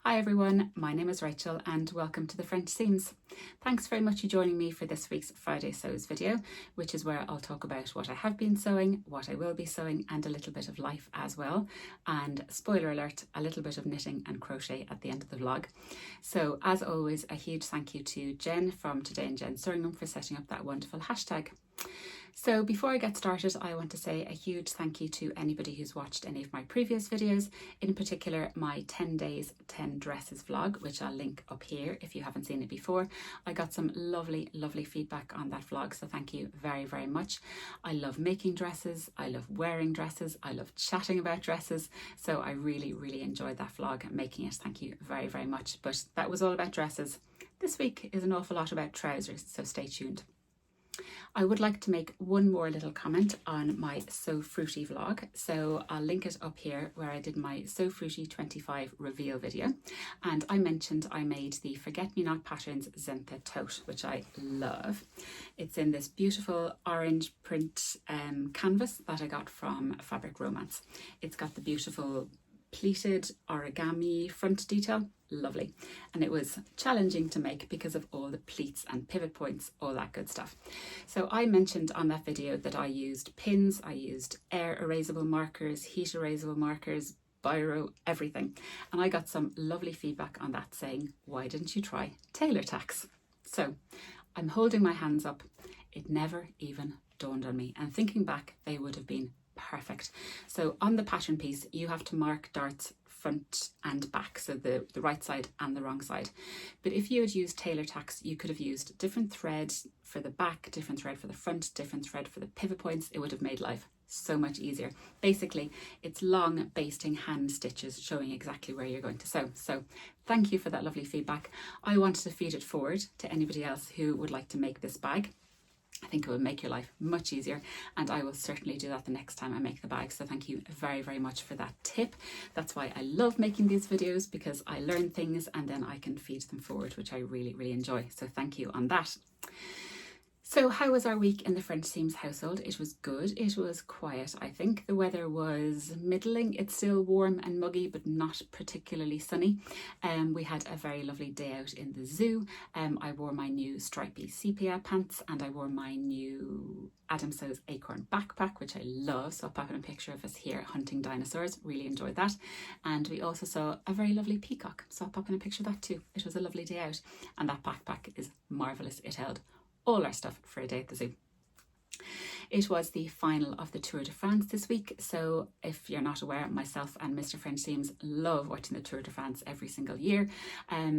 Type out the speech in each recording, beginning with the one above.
Hi everyone, my name is Rachel and welcome to the French Seams. Thanks very much for joining me for this week's Friday Sews video, which is where I'll talk about what I have been sewing, what I will be sewing, and a little bit of life as well. And spoiler alert, a little bit of knitting and crochet at the end of the vlog. So as always, a huge thank you to Jen from Today in Jen's Sewing Room for setting up that wonderful hashtag. So before I get started, I want to say a huge thank you to anybody who's watched any of my previous videos, in particular my 10 days, 10 dresses vlog, which I'll link up here if you haven't seen it before. I got some lovely feedback on that vlog, so thank you very much. I love making dresses, I love wearing dresses, I love chatting about dresses, so I really enjoyed that vlog and making it. Thank you very much. But that was all about dresses. This week is an awful lot about trousers, so stay tuned. I would like to make one more little comment on my So Fruity vlog. So I'll link it up here where I did my So Fruity 25 reveal video. And I mentioned I made the Forget Me Not Patterns Zentha tote, which I love. It's in this beautiful orange print canvas that I got from Fabric Romance. It's got the beautiful pleated origami front detail. Lovely. And it was challenging to make because of all the pleats and pivot points, all that good stuff. So I mentioned on that video that I used pins, I used air erasable markers, heat erasable markers, biro, everything. And I got some lovely feedback on that saying, why didn't you try tailor tacks? So I'm holding my hands up. It never even dawned on me. And thinking back, they would have been perfect. So on the pattern piece, you have to mark darts front and back, so the right side and the wrong side. But if you had used tailor tacks, you could have used different thread for the back, different thread for the front, different thread for the pivot points. It would have made life so much easier. Basically, it's long basting hand stitches showing exactly where you're going to sew. So thank you for that lovely feedback. I wanted to feed it forward to anybody else who would like to make this bag. I think it will make your life much easier, and I will certainly do that the next time I make the bag. So thank you very much for that tip. That's why I love making these videos, because I learn things and then I can feed them forward, which I really enjoy. So thank you on that. So how was our week in the French Seams household? It was good. It was quiet, I think. The weather was middling. It's still warm and muggy, but not particularly sunny. We had a very lovely day out in the zoo. I wore my new stripy sepia pants and I wore my new Adam Sews acorn backpack, which I love. So I'll pop in a picture of us here hunting dinosaurs. Really enjoyed that. And we also saw a very lovely peacock. So I'll pop in a picture of that too. It was a lovely day out and that backpack is marvellous. It held all our stuff for a day at the zoo. It was the final of the Tour de France this week. So if you're not aware, myself and Mr. French Seams love watching the Tour de France every single year.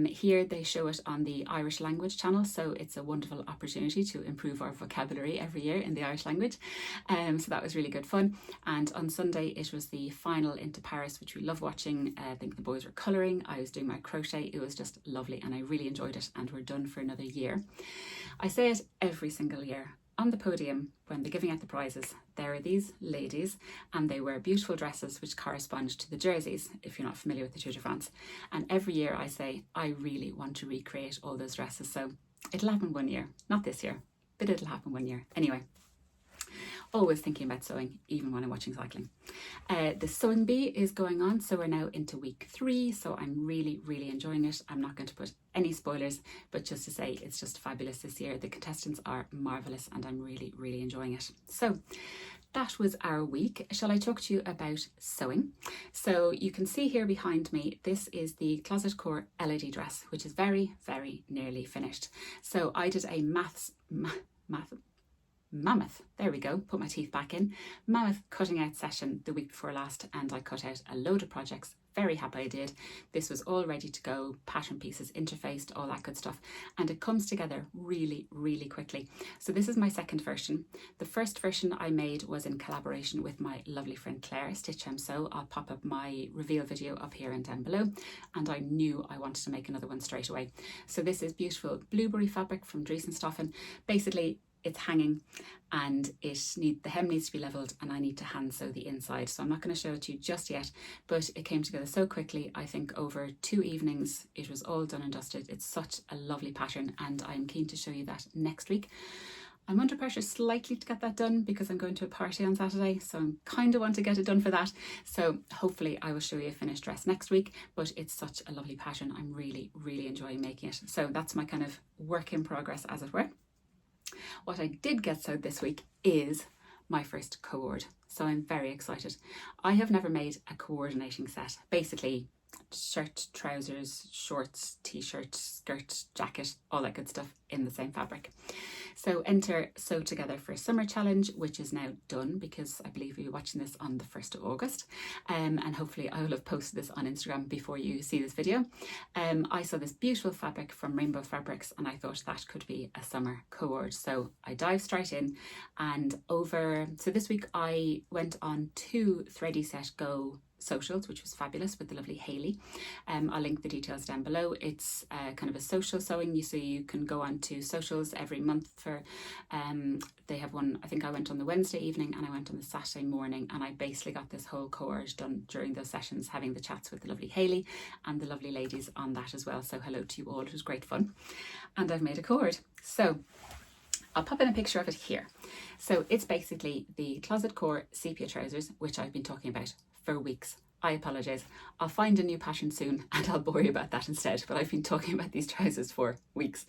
Here they show it on the Irish language channel. So it's a wonderful opportunity to improve our vocabulary every year in the Irish language. So that was really good fun. And on Sunday, it was the final into Paris, which we love watching. I think the boys were colouring. I was doing my crochet. It was just lovely and I really enjoyed it. And we're done for another year. I say it every single year. On the podium, when they're giving out the prizes, there are these ladies and they wear beautiful dresses which correspond to the jerseys, if you're not familiar with the Tour de France. And every year I say, I really want to recreate all those dresses. So it'll happen one year, not this year, but it'll happen one year. Anyway, always thinking about sewing, even when I'm watching cycling. The sewing bee is going on, so we're now into week 3, so I'm really enjoying it. I'm not going to put any spoilers, but just to say it's just fabulous this year. The contestants are marvellous and I'm really enjoying it. So that was our week. Shall I talk to you about sewing? So you can see here behind me, this is the Closet Core Elodie dress, which is very nearly finished. So I did a mammoth, there we go, put my teeth back in, mammoth cutting out session the week before last, and I cut out a load of projects. Very happy I did. This was all ready to go, pattern pieces interfaced, all that good stuff, and it comes together really quickly. So this is my second version. The first version I made was in collaboration with my lovely friend Claire, Stitch Sew. I'll pop up my reveal video up here and down below, and I knew I wanted to make another one straight away. So this is beautiful blueberry fabric from Dries and Stoffen. Basically it's hanging and the hem needs to be leveled and I need to hand sew the inside. So I'm not going to show it to you just yet, but it came together so quickly. I think over 2 evenings it was all done and dusted. It's such a lovely pattern and I'm keen to show you that next week. I'm under pressure slightly to get that done because I'm going to a party on Saturday, so I kind of want to get it done for that. So hopefully I will show you a finished dress next week, but it's such a lovely pattern. I'm really, really enjoying making it. So that's my kind of work in progress, as it were. What I did get sewed this week is my first co-ord, so I'm very excited. I have never made a coordinating set. Basically, shirt, trousers, shorts, t-shirt, skirt, jacket, all that good stuff in the same fabric. So enter Sew Together for Summer Challenge, which is now done because I believe you're watching this on the 1st of August. And hopefully I will have posted this on Instagram before you see this video. I saw this beautiful fabric from Rainbow Fabrics and I thought that could be a summer co-ord. So I dived straight in and so this week I went on 2 Thready Set Go socials, which was fabulous, with the lovely Hayley. I'll link the details down below. It's kind of a social sewing, so you can go on to socials every month for they have one. I think I went on the Wednesday evening and I went on the Saturday morning, and I basically got this whole co-ord done during those sessions, having the chats with the lovely Hayley and the lovely ladies on that as well. So hello to you all, it was great fun. And I've made a co-ord, so I'll pop in a picture of it here. So it's basically the Closet Core sepia trousers, which I've been talking about for weeks. I apologise. I'll find a new pattern soon and I'll bore you about that instead, but I've been talking about these trousers for weeks.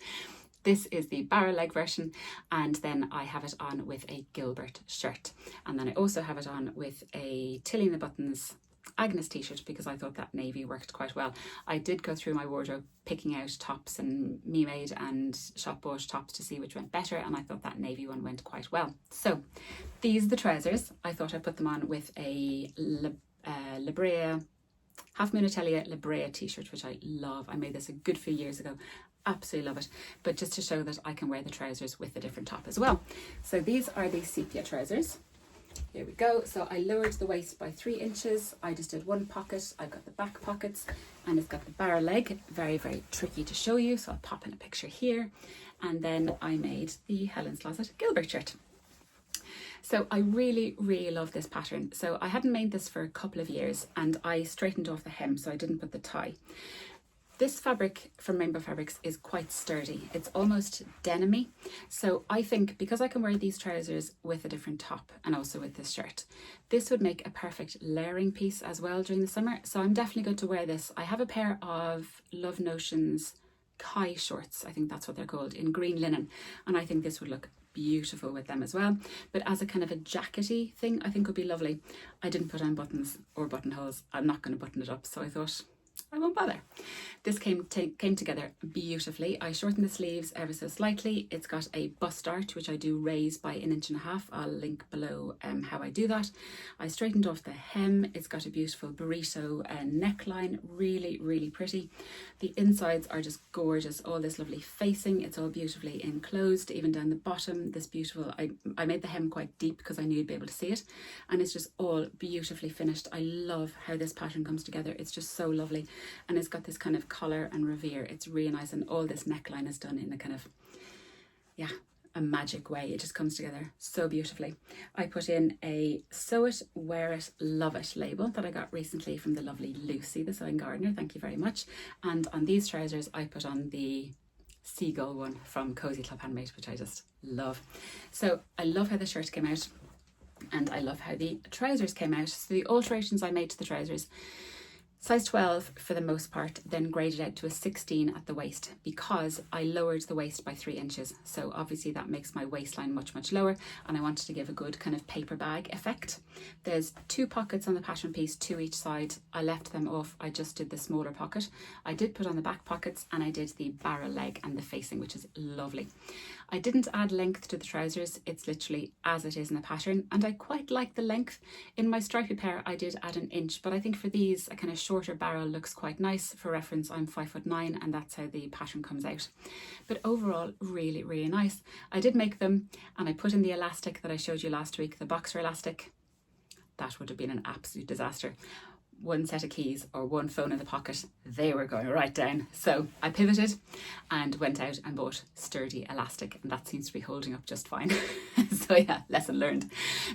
This is the barrel leg version, and then I have it on with a Gilbert shirt, and then I also have it on with a Tilly and the Buttons Agnes t-shirt because I thought that navy worked quite well. I did go through my wardrobe picking out tops and me made and shop bought tops to see which went better, and I thought that navy one went quite well. So these are the trousers. I thought I'd put them on with a La Brea, Half Moon Atelier La Brea t-shirt, which I love. I made this a good few years ago. Absolutely love it. But just to show that I can wear the trousers with a different top as well. So these are the sepia trousers. Here we go. So I lowered the waist by 3 inches. I just did 1 pocket. I've got the back pockets and it's got the barrel leg. Very, very tricky to show you. So I'll pop in a picture here. And then I made the Helen's Closet Gilbert shirt. So I really, really love this pattern. So I hadn't made this for a couple of years and I straightened off the hem, so I didn't put the tie. This fabric from Rainbow Fabrics is quite sturdy. It's almost denim-y. So I think because I can wear these trousers with a different top and also with this shirt, this would make a perfect layering piece as well during the summer. So I'm definitely going to wear this. I have a pair of Love Notions Kai shorts, I think that's what they're called, in green linen. And I think this would look beautiful with them as well. But as a kind of a jackety thing, I think would be lovely. I didn't put on buttons or buttonholes. I'm not going to button it up, so I thought I won't bother. This came together beautifully. I shortened the sleeves ever so slightly. It's got a bust dart, which I do raise by 1.5 inches. I'll link below how I do that. I straightened off the hem. It's got a beautiful burrito neckline, really, really pretty. The insides are just gorgeous. All this lovely facing. It's all beautifully enclosed, even down the bottom. This beautiful, I made the hem quite deep because I knew you'd be able to see it. And it's just all beautifully finished. I love how this pattern comes together. It's just so lovely. And it's got this kind of collar and revere. It's really nice, and all this neckline is done in a kind of, yeah, a magic way. It just comes together so beautifully. I put in a Sew It, Wear It, Love It label that I got recently from the lovely Lucy, the sewing gardener. Thank you very much. And on these trousers, I put on the seagull one from Cozy Club Handmade, which I just love. So I love how the shirt came out, and I love how the trousers came out. So the alterations I made to the trousers: size 12 for the most part, then graded out to a 16 at the waist because I lowered the waist by 3 inches. So obviously that makes my waistline much, much lower, and I wanted to give a good kind of paper bag effect. There's 2 pockets on the pattern piece, 2 each side. I left them off. I just did the smaller pocket. I did put on the back pockets, and I did the barrel leg and the facing, which is lovely. I didn't add length to the trousers. It's literally as it is in the pattern, and I quite like the length. In my stripy pair, I did add 1 inch, but I think for these, a kind of shorter barrel looks quite nice. For reference, I'm 5'9", and that's how the pattern comes out. But overall, really, really nice. I did make them, and I put in the elastic that I showed you last week, the boxer elastic. That would have been an absolute disaster. one set of keys or one phone in the pocket, they were going right down. So I pivoted and went out and bought sturdy elastic, and that seems to be holding up just fine. So yeah, lesson learned.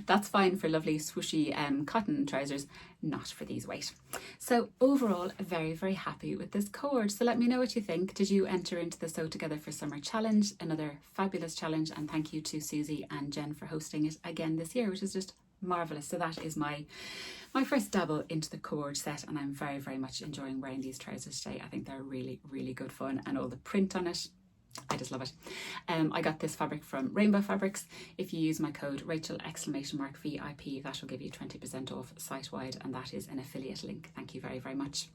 That's fine for lovely swooshy cotton trousers, not for these weight. So overall, very, very happy with this Co-ord. So let me know what you think. Did you enter into the Sew Together for Summer challenge? Another fabulous challenge, and thank you to Susie and Jen for hosting it again this year, which is just marvellous. So that is my first dabble into the Co-ord set, and I'm very, very much enjoying wearing these trousers today. I think they're really, really good fun, and all the print on it, I just love it. I got this fabric from Rainbow Fabrics. If you use my code Rachel!VIP, that will give you 20% off site-wide, and that is an affiliate link. Thank you very, very much.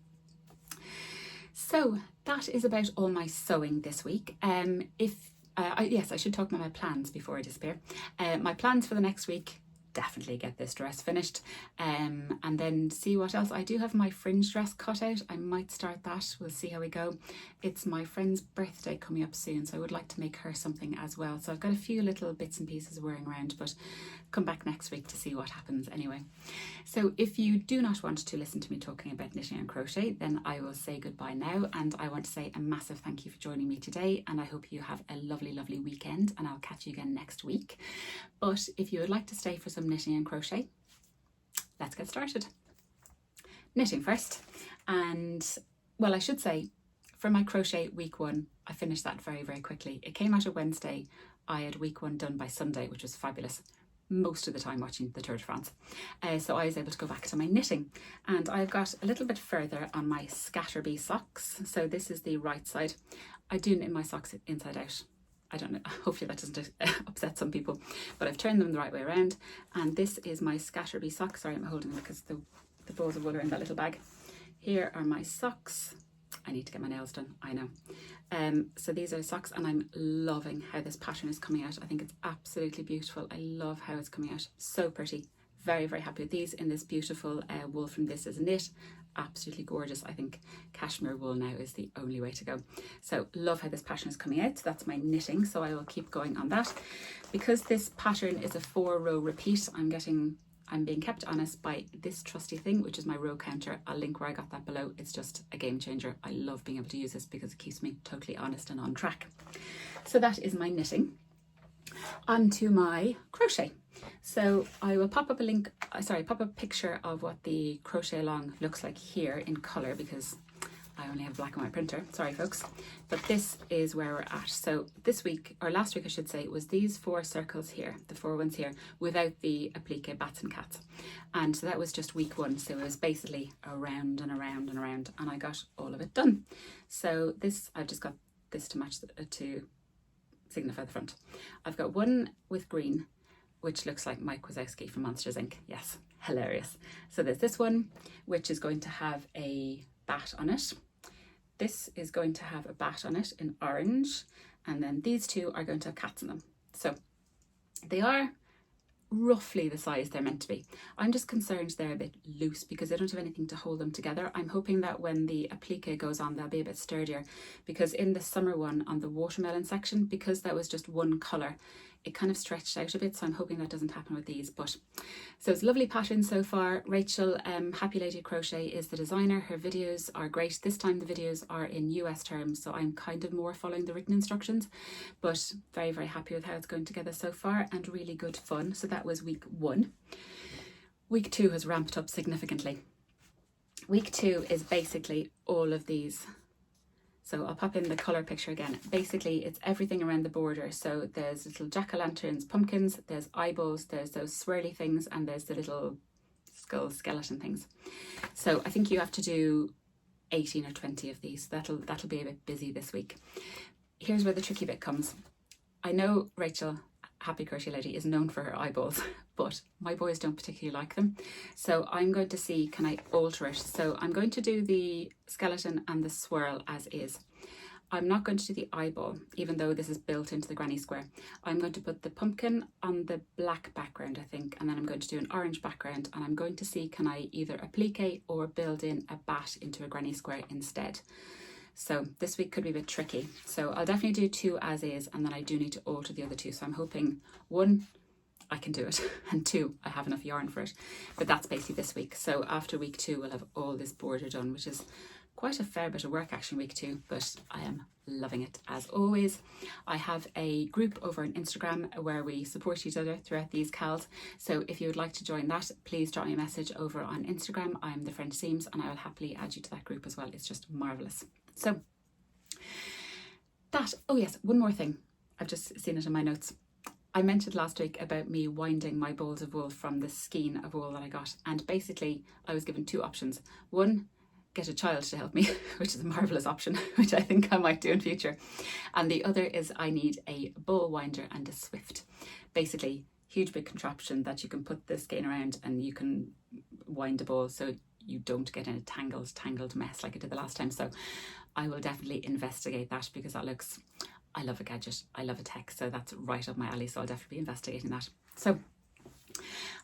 So that is about all my sewing this week. Yes, I should talk about my plans before I disappear. My plans for the next week: definitely get this dress finished, and then see what else. I do have my fringe dress cut out. I might start that. We'll see how we go. It's my friend's birthday coming up soon, so I would like to make her something as well. So I've got a few little bits and pieces wearing around, but come back next week to see what happens anyway. So if you do not want to listen to me talking about knitting and crochet, then I will say goodbye now, and I want to say a massive thank you for joining me today, and I hope you have a lovely, lovely weekend, and I'll catch you again next week. But if you would like to stay for some knitting and crochet, let's get started. Knitting first, and well, I should say for my crochet week 1, I finished that very, very quickly. It came out a Wednesday. I had week 1 done by Sunday, which was fabulous. Most of the time watching the Tour de France. So I was able to go back to my knitting, and I've got a little bit further on my Scatterbee socks. So this is the right side. I do knit my socks inside out. I don't know, hopefully that doesn't upset some people, but I've turned them the right way around. And this is my Scatterbee socks. Sorry, I'm holding them because the balls of wool are in that little bag. Here are my socks. I need to get my nails done, I know. So these are socks, and I'm loving how this pattern is coming out. I think it's absolutely beautiful. I love how it's coming out. So pretty. Very, very happy with these in this beautiful wool from This Is Knit. Absolutely gorgeous. I think cashmere wool now is the only way to go. So love how this pattern is coming out. So that's my knitting. So I will keep going on that. Because this pattern is a 4-row repeat, I'm being kept honest by this trusty thing, which is my row counter. I'll link where I got that below. It's just a game changer. I love being able to use this because it keeps me totally honest and on track. So that is my knitting. On to my crochet. So I will pop up a picture of what the crochet along looks like here in colour, because I only have black and white printer, sorry folks, but this is where we're at. So this week, or last week I should say, was these 4 circles here, the 4 ones here, without the applique bats and cats. And so that was just week 1, so it was basically around and around and around, and I got all of it done. So this, I've just got this to match, to signify the front. I've got one with green, which looks like Mike Wazowski from Monsters Inc. Yes, hilarious. So there's this one, which is going to have a bat on it. This is going to have a bat on it in orange, and then these 2 are going to have cats in them. So they are roughly the size they're meant to be. I'm just concerned they're a bit loose because I don't have anything to hold them together. I'm hoping that when the applique goes on, they'll be a bit sturdier, because in the summer one on the watermelon section, because that was just one colour, it kind of stretched out a bit, so I'm hoping that doesn't happen with these. But so it's a lovely pattern so far. Rachel, Happy Lady Crochet, is the designer. Her videos are great. This time the videos are in US terms, so I'm kind of more following the written instructions, but very, very happy with how it's going together so far, and really good fun. So that was week 1. Week 2 has ramped up significantly. Week 2 is basically all of these. So I'll pop in the colour picture again. Basically, it's everything around the border. So there's little jack-o'-lanterns, pumpkins, there's eyeballs, there's those swirly things, and there's the little skull skeleton things. So I think you have to do 18 or 20 of these. That'll be a bit busy this week. Here's where the tricky bit comes. I know Rachel, Happy Crochet Lady, is known for her eyeballs, but my boys don't particularly like them. So I'm going to see, can I alter it? So I'm going to do the skeleton and the swirl as is. I'm not going to do the eyeball, even though this is built into the granny square. I'm going to put the pumpkin on the black background, I think, and then I'm going to do an orange background, and I'm going to see, can I either applique or build in a bat into a granny square instead. So this week could be a bit tricky. So I'll definitely do 2 as is, and then I do need to alter the other 2. So I'm hoping 1, I can do it, and 2, I have enough yarn for it. But that's basically this week. So after week 2, we'll have all this border done, which is quite a fair bit of work actually week 2, but I am loving it as always. I have a group over on Instagram where we support each other throughout these cals. So if you would like to join that, please drop me a message over on Instagram. I'm the French Seams, and I will happily add you to that group as well. It's just marvellous. So that, oh yes, one more thing. I've just seen it in my notes. I mentioned last week about me winding my balls of wool from the skein of wool that I got, and basically I was given 2 options. One, get a child to help me, which is a marvellous option, which I think I might do in future. And the other is I need a ball winder and a Swift. Basically, huge big contraption that you can put the skein around and you can wind a ball so you don't get in a tangled mess like I did the last time. So I will definitely investigate that, because that looks, I love a gadget, I love a tech, so that's right up my alley, so I'll definitely be investigating that. So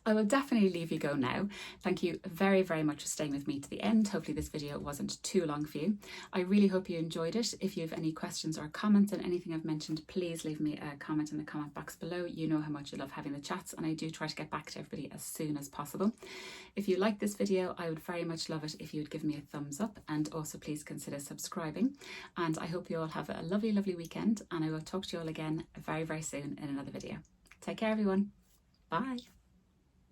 I will definitely leave you go now. Thank you very, very much for staying with me to the end. Hopefully this video wasn't too long for you. I really hope you enjoyed it. If you have any questions or comments on anything I've mentioned, please leave me a comment in the comment box below. You know how much I love having the chats, and I do try to get back to everybody as soon as possible. If you like this video, I would very much love it if you would give me a thumbs up, and also please consider subscribing. And I hope you all have a lovely, lovely weekend, and I will talk to you all again very, very soon in another video. Take care, everyone. Bye.